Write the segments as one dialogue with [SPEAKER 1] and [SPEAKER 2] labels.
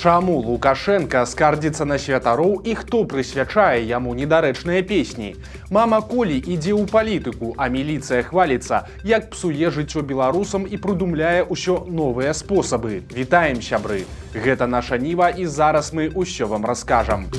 [SPEAKER 1] Чаму Лукашенко скардзіцца на святароў і хто прысвячае яму недарэчныя песні? Мама Колі ідзе ў палітыку, а міліцыя хваліцца, як псуе жыццё беларусам і прыдумляе ўсё новыя спосабы. Вітаем, сябры! Гэта наша Ніва, і зараз мы ўсё вам раскажам.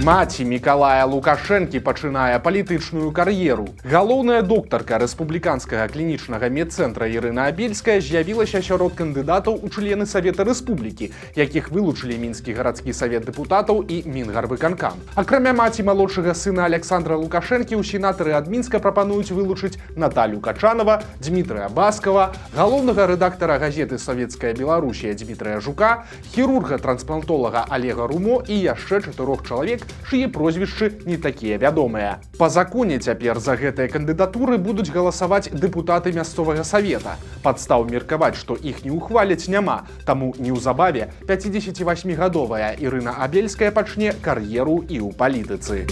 [SPEAKER 1] Маці Мікалая Лукашэнкі пачынае палітычную кар'еру. Галоўная доктарка рэспубліканскага клінічнага медцэнтра Ірына Абельская з'явілася сярод кандыдатаў у члены Савета Рэспублікі, якіх вылучылі Мінскі гарадскі савет дэпутатаў і Мінгарвыканкам. Акрамя маці малодшага сына Александра Лукашэнкі, у сенатары ад Мінска прапануюць вылучыць Наталю Качанова, Дмітрыя Баскова, галоўнага рэдактара газеты «Савецкая Беларусія» Дмітрыя Жука, хірурга-трансплантолага Олега Румо і яшчэ 4 чалавек, чые прозвішчы не такія вядомыя. Па законе цяпер за гэтыя кандыдатуры будуць галасаваць дэпутаты мясцовага савета. Падстаў меркаваць, што іх не ухваляць, няма, таму неўзабаве 58-гадовая Ірына Абельская пачне кар'еру і ў палітыцы.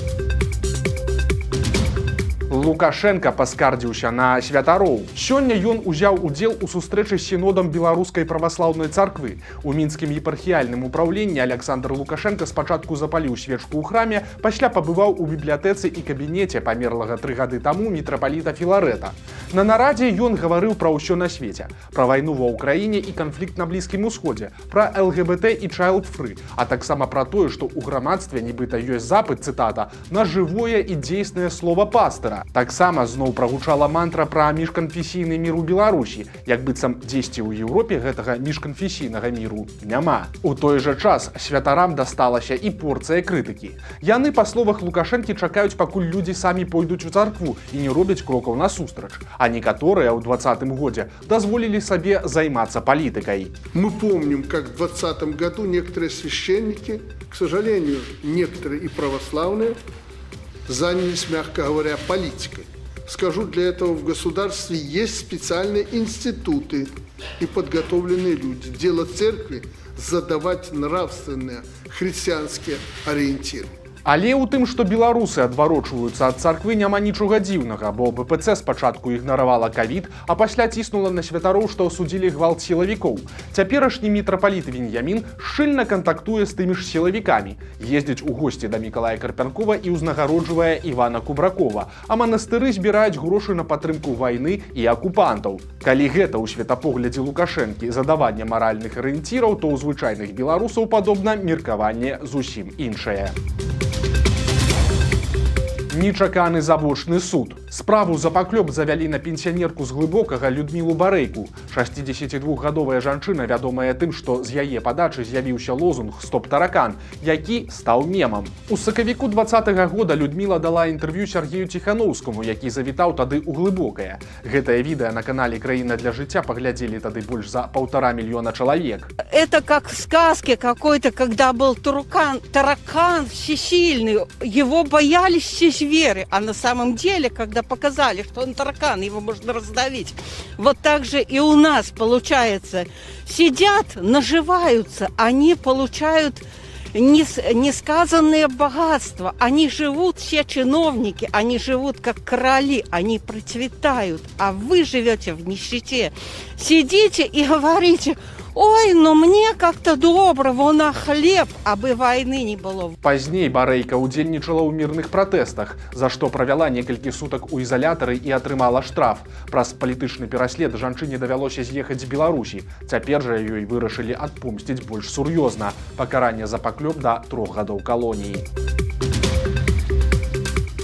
[SPEAKER 1] Лукашенко паскардзіўся на святароў. Сёння ён узяў удзел у сустрэчы з сінодам беларускай праваслаўнай царквы. У мінскім епархіяльным упраўленні Александр Лукашенко спачатку запаліў свечку ў храме, пасля пабываў у бібліятэцы і кабінеце памерлага 3 гады таму мітрапаліта Філарэта. На нарадзе ён гаварыў пра ўсё на свеце, пра вайну ва ўкраіне і канфлікт на Блізкім усходзе, пра ЛГБТ і child-free, а таксама пра тое, што ў грамадстве нібыта ёсць запыт, цытата, на жывое і дзейснае слова пастыра. Таксама зноў прагучала мантра пра міжканфесійны мір у Беларусі, як быццам дзесьці ў Еўропе гэтага міжканфесійнага міру няма. У той жа час святарам дасталася і порцыя крытыкі. Яны, па словах Лукашэнкі, чакаюць, пакуль людзі самі пойдуць у царкву і не робяць крокаў насустрач, а некаторыя ў 2020 годзе дазволілі сабе займацца палітыкай.
[SPEAKER 2] Мы помним, как в 2020 году некоторые священники, к сожалению, некоторые и православные, занялись, мягко говоря, политикой. Скажу, для этого в государстве есть специальные институты и подготовленные люди. Дело церкви – задавать нравственные христианские ориентиры.
[SPEAKER 1] Але ў тым, што беларусы адварочваюцца ад царквы, няма нічога дзіўнага, бо БПЦ спачатку ігнаравала ковід, а пасля ціснула на святароў, што асудзілі гвалт сілавікоў. Цяперашні мітрапаліт Веньямін шчыльна кантактуе з тымі ж сілавікамі, ездзіць у госці да Мікалая Карпянкова і ўзнагароджвае Івана Кубракова, а манастыры збіраюць грошы на падтрымку вайны і акупантаў. Калі гэта ў светапоглядзе Лукашэнкі задаванне маральных арыенціраў, то ў звычайных беларусаў, падобна, меркаванне зусім іншае. Нечаканы забочны суд. Справу за паклёп завялі на пенсіянерку з Глыбокага Людмілу Барэйку. 62-гадовая жанчына вядомая тым, што з яе падачы з'явіўся лозунг «Стоп таракан», які стаў мемам. У сакавіку 2020 года Людміла дала інтэрв'ю Сергею Ціханаўскаму, які завітаў тады ў Глыбокае. Гэтае відэа на канале «Краіна для жыцця» паглядзелі тады больш за 1,5 мільёна чалавек.
[SPEAKER 3] Это как в сказке какой-то, когда был таракан всесильный, его боялись все звери, а на самом деле, когда показали, что он таракан, его можно раздавить. Вот так же и у нас получается. Сидят, наживаются, они получают несказанные богатства. Они живут, все чиновники, они живут как короли, они процветают, а вы живете в нищете. Сидите и говорите: ой, ну мне как-то добра, вон на хлеб, абы войны не было.
[SPEAKER 1] Пазней Барэйка ўдзельнічала ў мірных пратэстах, за што правяла некалькі сутак у ізалятары і атрымала штраф. Праз палітычны пераслед жанчыне давялося з'ехаць з Беларусі. Цяпер жа ёй вырашылі адпомсціць больш сур'ёзна – пакаранне за паклёп да 3 гадоў калоніі.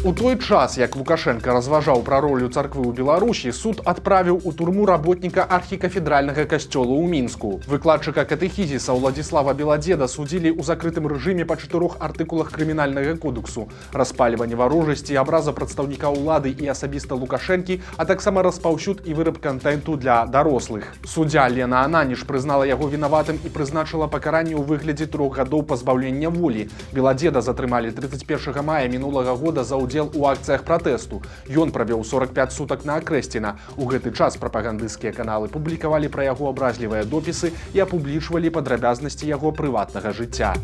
[SPEAKER 1] У той час, як Лукашенко разважаў пра ролю царквы ў Беларусі, суд адправіў у турму работніка архікафедральнага касцёла ў Мінску. Выкладчыка катэхізіса Уладзіслава Беладзеда судзілі ў закрытым рэжыме па 4 артыкулах крымінальнага кодексу: распальванне варожасці, абраза прадстаўніка ўлады і асабіста Лукашэнкі, а таксама распаўсюд і выраб кантэнту для дарослых. Суддзя Лена Ананіш прызнала яго вінаватым і прызначыла пакаранне ў выглядзе 3 гадоў пазбаўлення волі. Беладзеда затрымалі 31 мая мінулага года за удзел у акцыях пратэсту. Ён правёў 45 сутак на Акрэсціна. У гэты час прапагандысцкія каналы публікавалі пра яго абразлівыя допісы і апублічвалі падрабязнасці яго прыватнага жыцця.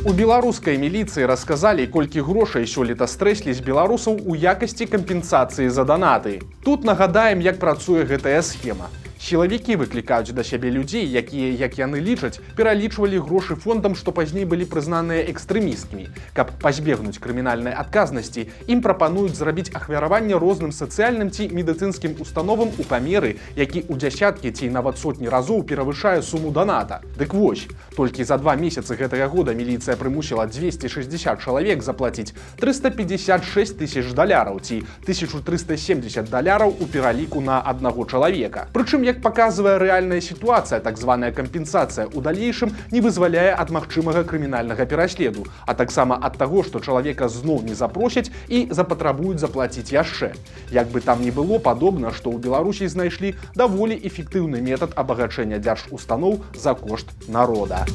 [SPEAKER 1] У беларускай міліцыі расказалі, колькі грошай сёлета стрэслі з беларусаў у якасці кампенсацыі за данаты. Тут нагадаем, як працуе гэтая схема. Сілавікі выклікаюць да сябе людзей, якія, як яны лічаць, пералічвалі грошы фондам, што пазней былі прызнаныя экстрэмісткімі. Каб пазбегнуць крымінальнай адказнасці, ім прапануюць зрабіць ахвяраванне розным сацыяльным ці медыцынскім установам у памеры, які ў дзясяткі ці нават сотні разоў перавышае суму даната. Дык вось, толькі за 2 месяцы гэтага года міліцыя прымусіла 260 чалавек заплаціць $356 тысяч ці $1370 у пераліку на аднаго чалавека. Прычым, як паказвае рэальная сітуацыя, так званая кампенсацыя ў далейшым не вызваляе ад магчымага крымінальнага пераследу, а таксама ад таго, што чалавека зноў не запросяць і запатрабуюць заплаціць яшчэ. Як бы там ні было, падобна, што ў Беларусі знайшлі даволі эфектыўны метад абагачэння дзяржустаноў за кошт народа.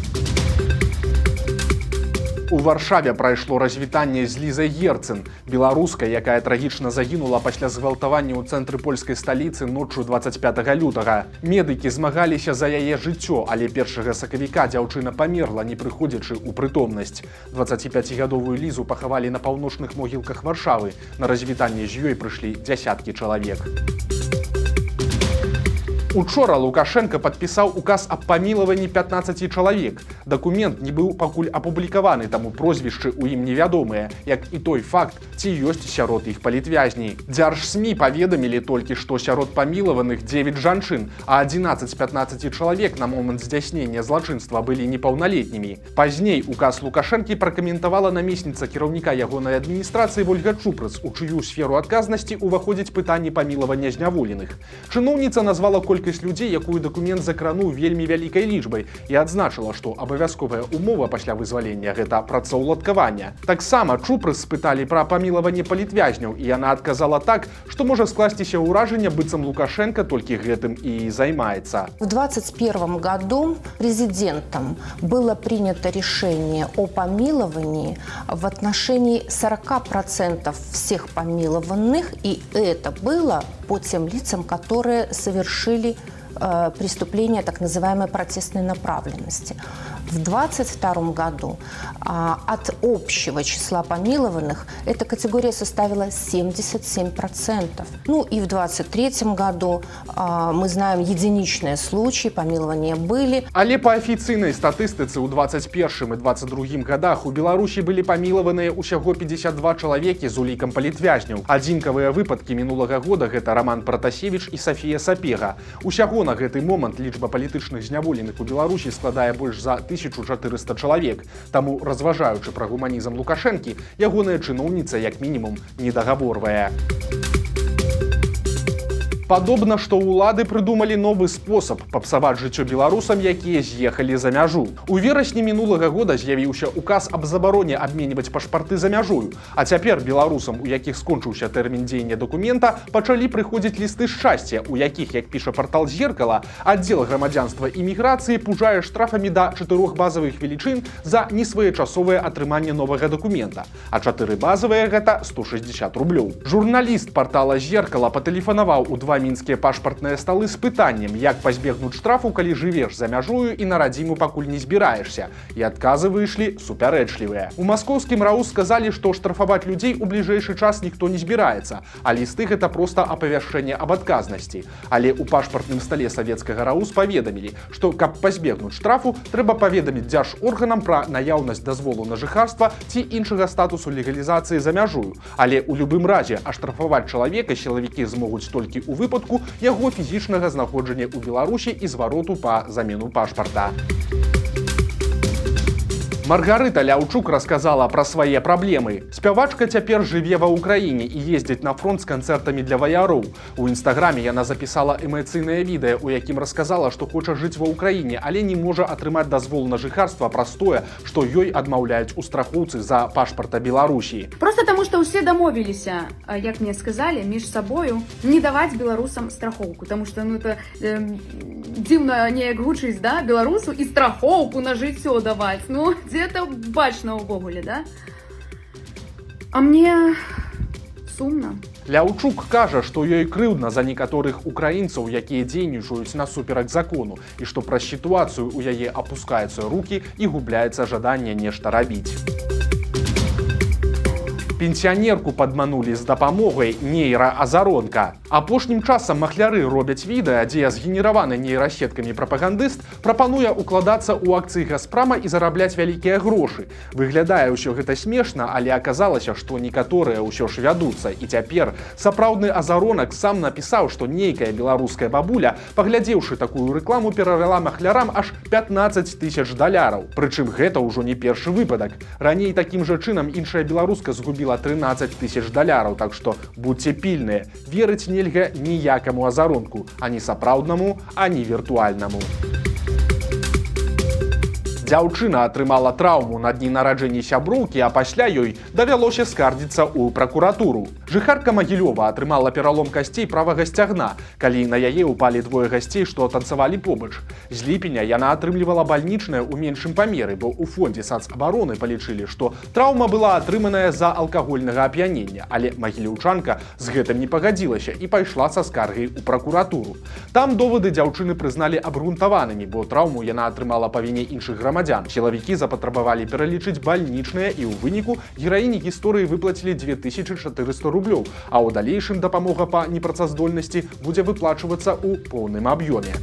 [SPEAKER 1] У Варшаве прайшло развітанне з Лізай Герцэн, беларускай, якая трагічна загінула пасля згвалтавання ў цэнтры польскай сталіцы ноччу 25 лютага. Медыкі змагаліся за яе жыццё, але 1 сакавіка дзяўчына памерла, не прыходзячы ў прытомнасць. 25гадовую Лізу пахавалі на паўночных могілках Варшавы. На развітанне з ёй прыйшлі дзясяткі чалавек. Учора Лукашенко падпісаў указ аб памілаванні 15 чалавек. Дакумент не быў пакуль апублікаваны, таму прозвішчы ў ім невядомыя, як і той факт, ці ёсць сярод іх палітвязней. Дзяржсмі паведамілі толькі, што сярод памілаваных 9 жанчын, а 11 з 15 чалавек на момант здзяйснення злачынства былі непаўналетнімі. Пазней указ Лукашэнкі пракаментавала намесніца кіраўніка ягонай адміністрацыі Вольга Чупрас, у чыю сферу адказнасці ўваходзіць пытанне памілавання зняволеных. Чыноўніца назвала колькасць людзей, якую дакумент закрануў вельмі вялікай лічбай, і адзначыла, што абавязковая умова пасля вызвалення гэта працаўладкаванне. Таксама Чупрас спыталі пра памілаванне палітвязняў, і яна адказала так, што можа скласціся ўражанне, быццам Лукашенко толькі гэтым і займаецца.
[SPEAKER 4] В 2021 году президентом было принято решение о помиловании в отношении 40% всех помилованных, и это было по тем лицам, которые совершили преступления так называемой протестной направленности. В 2022 году от общего числа помилованных эта категория составила 77%. Ну и в 2023 году мы знаем единичные случаи, помилования были.
[SPEAKER 1] Але по афіцыйнай статыстыцы ў 21 і 22 годах у Беларусі былі памілаваныя ўсяго 52 чалавекі з улікам палітвязняў. Адзінкавыя выпадкі мінулага года гэта Роман Пратасевіч і Софія Сапега. Усяго на гэты момант лічба палітычных зняволеных у Беларусі складае больш за 1400 чалавек. Таму, разважаючы пра гуманізм Лукашэнкі, ягоная чыноўніца як мінімум недагаворвае. Падобна, што ўлады прыдумалі новы спосаб папсаваць жыццё беларусам, якія з'ехалі за мяжу. У верасні мінулага года з'явіўся указ аб забароне абменьваць пашпарты за мяжою, а цяпер беларусам, у якіх скончыўся тэрмін дзеяння дакумента, пачалі прыходзіць лісты шчасця, у якіх, як піша партал «Зеркала», аддзел грамадзянства і міграцыі пужае штрафамі да 4 базавых велічын за несвоечасовае атрыманне новага дакумента, а 4 базавыя гэта 160 рублёў. Журналіст партала «Зеркала» патэлефанаваў у 2 мінскія пашпартныя сталы з пытаннем, як пазбегнуць штрафу, калі жывеш за мяжою і на радзіму пакуль не збіраешся. І адказы выйшлі супярэчлівыя. У маскоўскім РАУ сказалі, што штрафаваць людзей у бліжэйшы час ніхто не збіраецца, а лісты гэта проста апавяшчэнне аб адказнасці. Але ў пашпартным стале савецкага РАУ паведамілі, што каб пазбегнуць штрафу, трэба паведаміць дзяржорганам пра наяўнасць дазволу на жыхарства ці іншага статусу легалізацыі за мяжою. Але ў любым разе аштрафаваць чалавека сілавікі змогуць толькі ў выпадку яго фізічнага знаходжання ў Беларусі і звароту па замену пашпарта. Маргарыта Ляўчук расказала пра свае праблемы. Спявачка цяпер жыве ва ўкраіне і ездзіць на фронт з канцэртамі для ваяроў. У інстаграме яна запісала эмацыйнае відэа, у якім расказала, што хоча жыць ва ўкраіне, але не можа атрымаць дазвол на жыхарства праз тое, што ёй адмаўляюць у страхоўцы за пашпарта Беларусі.
[SPEAKER 5] Просто таму, што ўсе дамовіліся, як мне сказалі, між сабою не даваць беларусам страхоўку, таму што это дзіўна неяк гучыць, да, беларусу і страхоўку на жыццё даваць. Ну, дзе-то бачна ўвогуле, да? А мне сумна.
[SPEAKER 1] Ляўчук кажа, што ёй крыўдна за некаторых украінцаў, якія дзейнічаюць насуперак закону, і што праз сітуацыю ў яе апускаюцца рукі і губляецца жаданне нешта рабіць. Пенсіянерку падманулі з дапамогай нейраазаронка. Апошнім часам махляры робяць відэа, дзе згенераваны нейрасеткамі прапагандыст прапануе укладацца ў акцыі Газпрама і зарабляць вялікія грошы. Выглядае ўсё гэта смешна, але аказалася, што некаторыя ўсё ж вядуцца. І цяпер сапраўдны азаронак сам напісаў, што нейкая беларуская бабуля, паглядзеўшы такую рэкламу, перавяла махлярам аж 15 000 даляраў. Прычым гэта ўжо не першы выпадак. Раней такім жа чынам іншая беларуска згубіла 13 000 даляраў, так што будьце пільныя. Верыць нельга ніякаму азаронку, ані сапраўднаму, ані віртуальнаму. Дзяўчына атрымала траўму на дні нараджэння сяброўкі, а пасля ёй давялося скардзіцца ў пракуратуру. Жыхарка Магілёва атрымала пералом касцей правага сцягна, калі на яе ўпалі двое гасцей, што танцавалі побач. З ліпеня яна атрымлівала бальнічнае ў меншым памеры, бо ў фондзе сацабароны палічылі, што траўма была атрыманая з-за алкагольнага ап'янення, але магілёўчанка з гэтым не пагадзілася і пайшла са скаргай у пракуратуру. Там довады дзяўчыны прызналі абгрунтаванымі, бо траўму яна атрымала па віне іншых грамадзян. Сілавікі запатрабавалі пералічыць бальнічныя і ў выніку гераіні гісторыі выплацілі 2400 рублёў, а ў далейшым дапамога па непрацаздольнасці будзе выплачвацца ў поўным аб'ёме.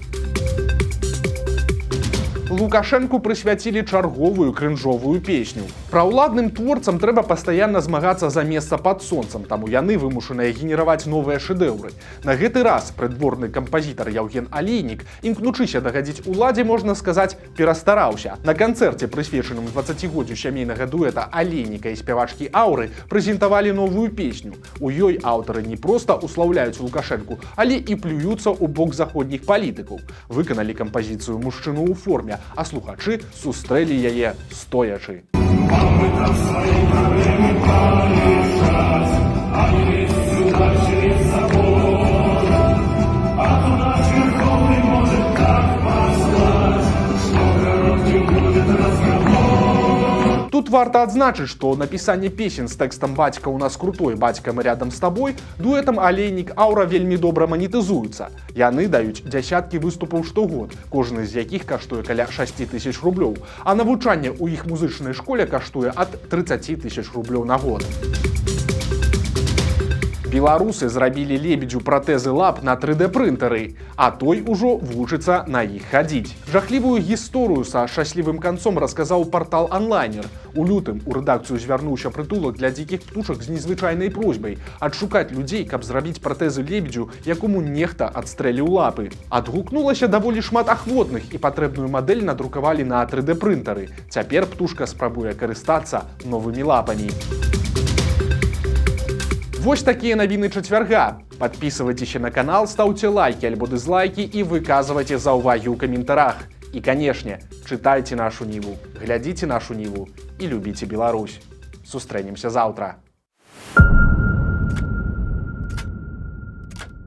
[SPEAKER 1] Лукашэнку прысвяцілі чарговую крынжовую песню. Праўладным творцам трэба пастаянна змагацца за месца пад сонцам, таму яны вымушаныя генераваць новыя шэдэўры. На гэты раз прыдворны кампазітар Яўген Алейнік, імкнучыся дагадзіць уладзе, можна сказаць, перастараўся. На канцэрце, прысвечаным 20годдзю сямейнага дуэта Алейніка і спявачкі Аўры, прэзентавалі новую песню. У ёй аўтары не проста услаўляюць Лукашэнку, але і плююцца ў бок заходніх палітыкаў. Выканалі кампазіцыю мужчыну ў форме, а слухачы сустрэлі яе стоячы. Тут варта адзначыць, што напісанне песен з тэкстам «Бацька у нас крутой, бацька мы рядом з табой» дуэтам Алейнік Аўра вельмі добра манетызуюцца. Яны даюць дзясяткі выступаў штогод, кожны з якіх каштуе каля 6000 рублёў, а навучанне ў іх музычнай школе каштуе ад 30 000 рублёў на год. Беларусы зрабілі лебедзю пратэзы лап на 3D-прынтары, а той ужо вучыцца на іх хадзіць. Жахлівую гісторыю са шчаслівым канцом расказаў партал «Онлайнер». У лютым у рэдакцыю звярнуўся прытулак для дзікіх птушак з незвычайнай просьбай адшукаць людзей, каб зрабіць пратэзы лебедзю, якому нехта адстрэліў лапы. Адгукнулася даволі шмат ахвотных, і патрэбную мадэль надрукавалі на 3D-прынтары. Цяпер птушка спрабуе карыстацца новымі лапамі. Вось такія навіны чацвярга. Падпісывайцеся на канал, стаўце лайкі альбо дызлайкі і выказвайце заўвагі ў каментарах. І, канешне, чытайце нашу Ніву, глядзіце нашу Ніву і любіце Беларусь. Сустрэнемся заўтра.